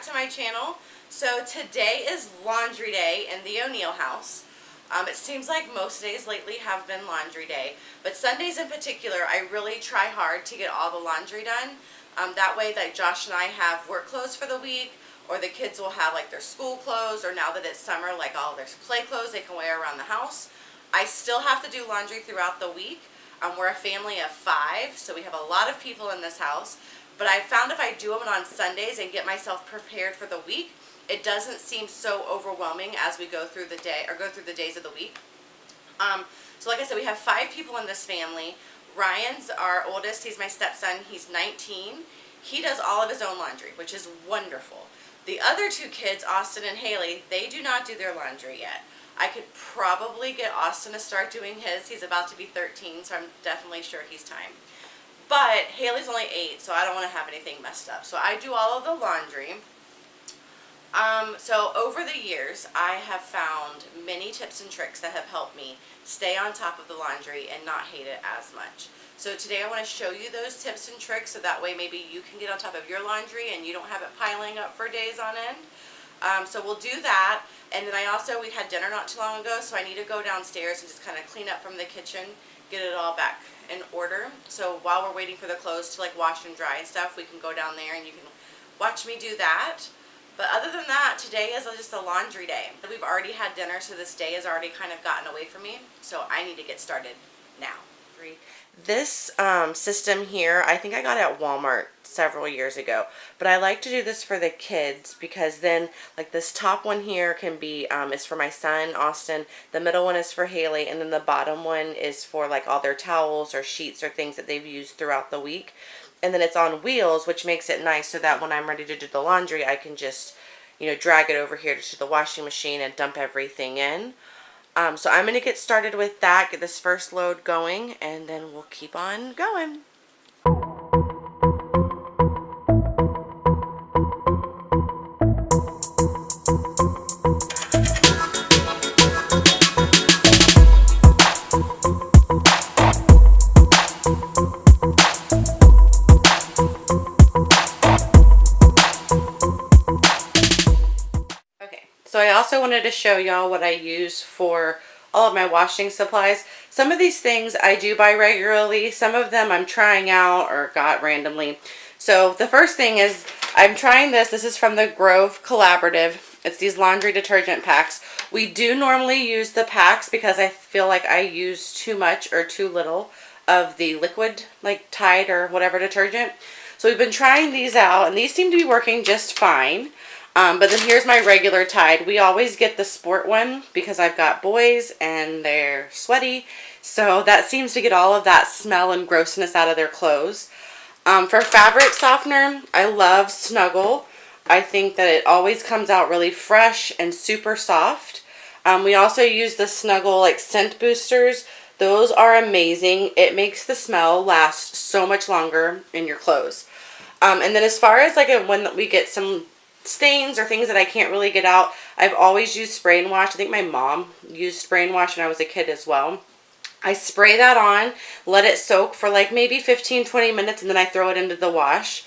to my channel. So today is laundry day in the O'Neill house. It seems like most days lately have been laundry day, but Sundays in particular I really try hard to get all the laundry done. That way like Josh and I have work clothes for the week, or the kids will have like their school clothes, or now that it's summer, like all their play clothes they can wear around the house. I still have to do laundry throughout the week. We're a family of 5, so we have a lot of people in this house. But I found if I do them on Sundays and get myself prepared for the week, it doesn't seem so overwhelming as we go through the day, or go through the days of the week. So like I said, we have 5 people in this family. Ryan's our oldest. He's my stepson. He's 19. He does all of his own laundry, which is wonderful. The other 2 kids, Austin and Haley, they do not do their laundry yet. I could probably get Austin to start doing his. He's about to be 13, so I'm definitely sure he's time. But Haley's only 8, so I don't want to have anything messed up. So I do all of the laundry. So over the years, I have found many tips and tricks that have helped me stay on top of the laundry and not hate it as much. So today I want to show you those tips and tricks so that way maybe you can get on top of your laundry and you don't have it piling up for days on end. So we'll do that, and then we had dinner not too long ago, so I need to go downstairs and just kind of clean up from the kitchen, get it all back in order. So while we're waiting for the clothes to like wash and dry and stuff, we can go down there and you can watch me do that. But other than that, today is just a laundry day. We've already had dinner, so this day has already kind of gotten away from me, so I need to get started now. This system here, I think I got it at Walmart several years ago, but I like to do this for the kids because then like this top one here can be is for my son Austin, the middle one is for Haley, and then the bottom one is for like all their towels or sheets or things that they've used throughout the week. And then it's on wheels, which makes it nice so that when I'm ready to do the laundry, I can just, you know, drag it over here to the washing machine and dump everything in. So I'm going to get started with that, get this first load going, and then we'll keep on going. So I also wanted to show y'all what I use for all of my washing supplies. Some of these things I do buy regularly. Some of them I'm trying out or got randomly. So the first thing is I'm trying this. This is from the Grove Collaborative. It's these laundry detergent packs. We do normally use the packs because I feel like I use too much or too little of the liquid, like Tide or whatever detergent. So we've been trying these out, and these seem to be working just fine. But then here's my regular Tide. We always get the sport one because I've got boys and they're sweaty. So that seems to get all of that smell and grossness out of their clothes. For fabric softener, I love Snuggle. I think that it always comes out really fresh and super soft. We also use the Snuggle like scent boosters. Those are amazing. It makes the smell last so much longer in your clothes. And then as far as like when we get some stains or things that I can't really get out, I've always used spray and wash. I think my mom used spray and wash when I was a kid as well. I spray that on, let it soak for like maybe 15-20 minutes, and then I throw it into the wash.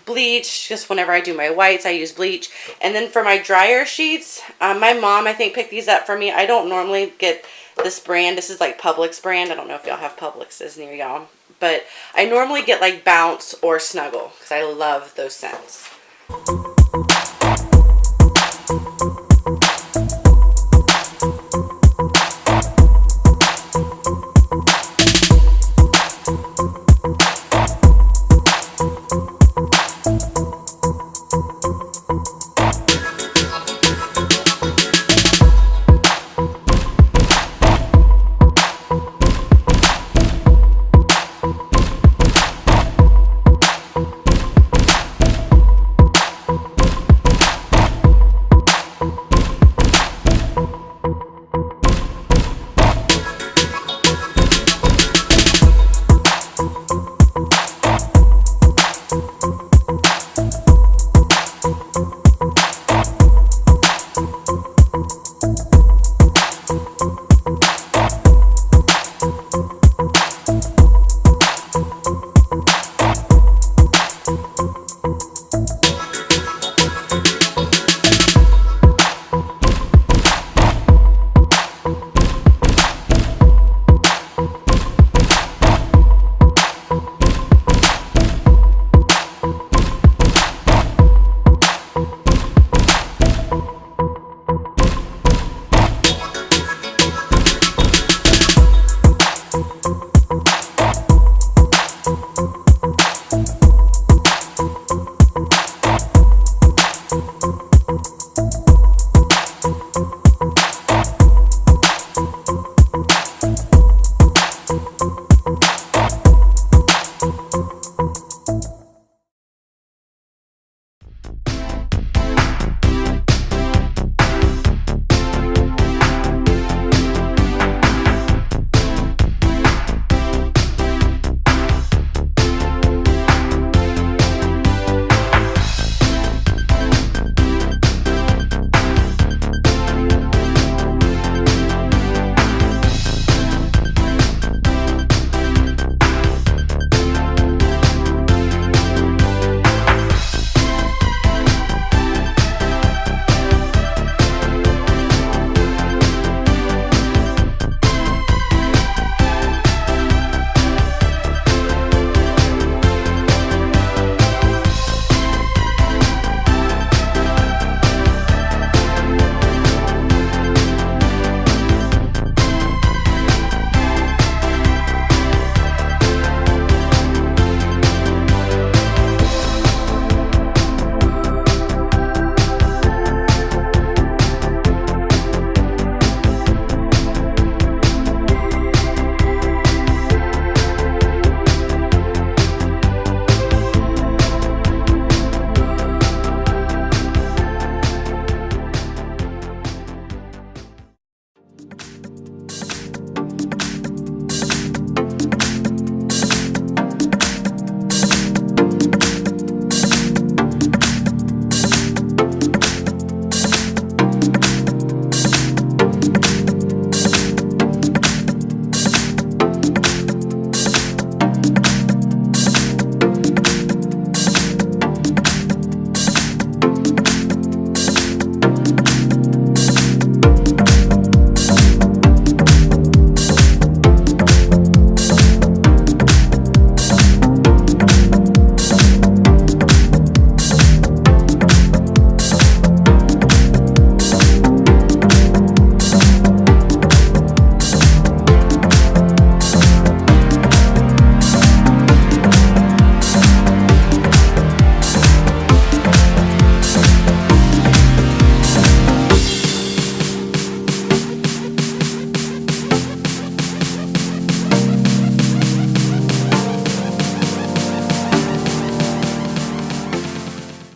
Bleach, just whenever I do my whites, I use bleach. And then for my dryer sheets, my mom I think picked these up for me. I don't normally get this brand. This is like Publix brand. I don't know if y'all have Publixes near y'all, but I normally get like Bounce or Snuggle because I love those scents.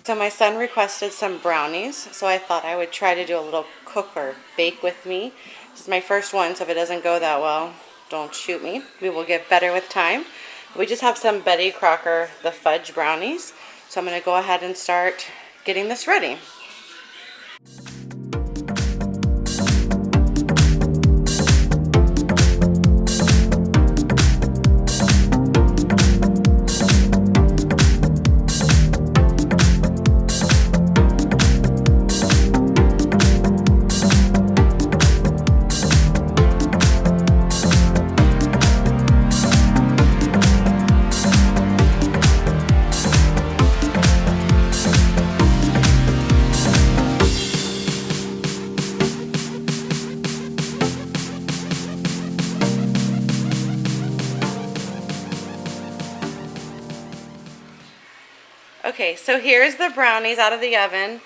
So my son requested some brownies, so I thought I would try to do a little cook or bake with me. This is my first one, so if it doesn't go that well, don't shoot me. We will get better with time. We just have some Betty Crocker, the fudge brownies. So I'm going to go ahead and start getting this ready. Okay, so here's the brownies out of the oven.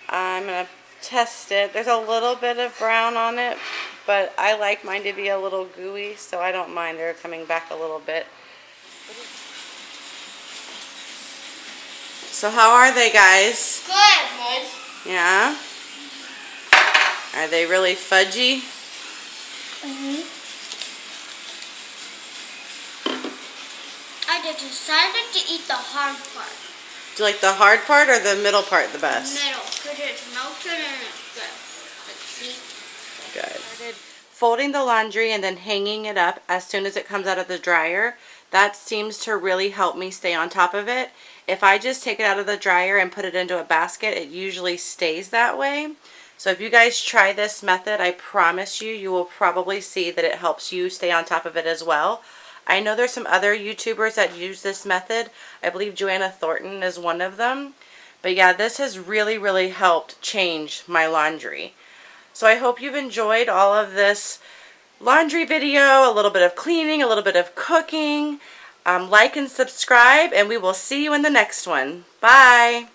I'm going to test it. There's a little bit of brown on it, but I like mine to be a little gooey, so I don't mind. They're coming back a little bit. So how are they, guys? Good, Mom. Yeah? Are they really fudgy? I just decided to eat the hard part. Do you like the hard part or the middle part the best? Middle, because it's melted and it's good. Let's see. Good. Started folding the laundry and then hanging it up as soon as it comes out of the dryer. That seems to really help me stay on top of it. If I just take it out of the dryer and put it into a basket, it usually stays that way. So if you guys try this method, I promise you, you will probably see that it helps you stay on top of it as well. I know there's some other YouTubers that use this method. I believe Joanna Thornton is one of them. But yeah, this has really, really helped change my laundry. So I hope you've enjoyed all of this laundry video, a little bit of cleaning, a little bit of cooking. Like and subscribe, and we will see you in the next one. Bye!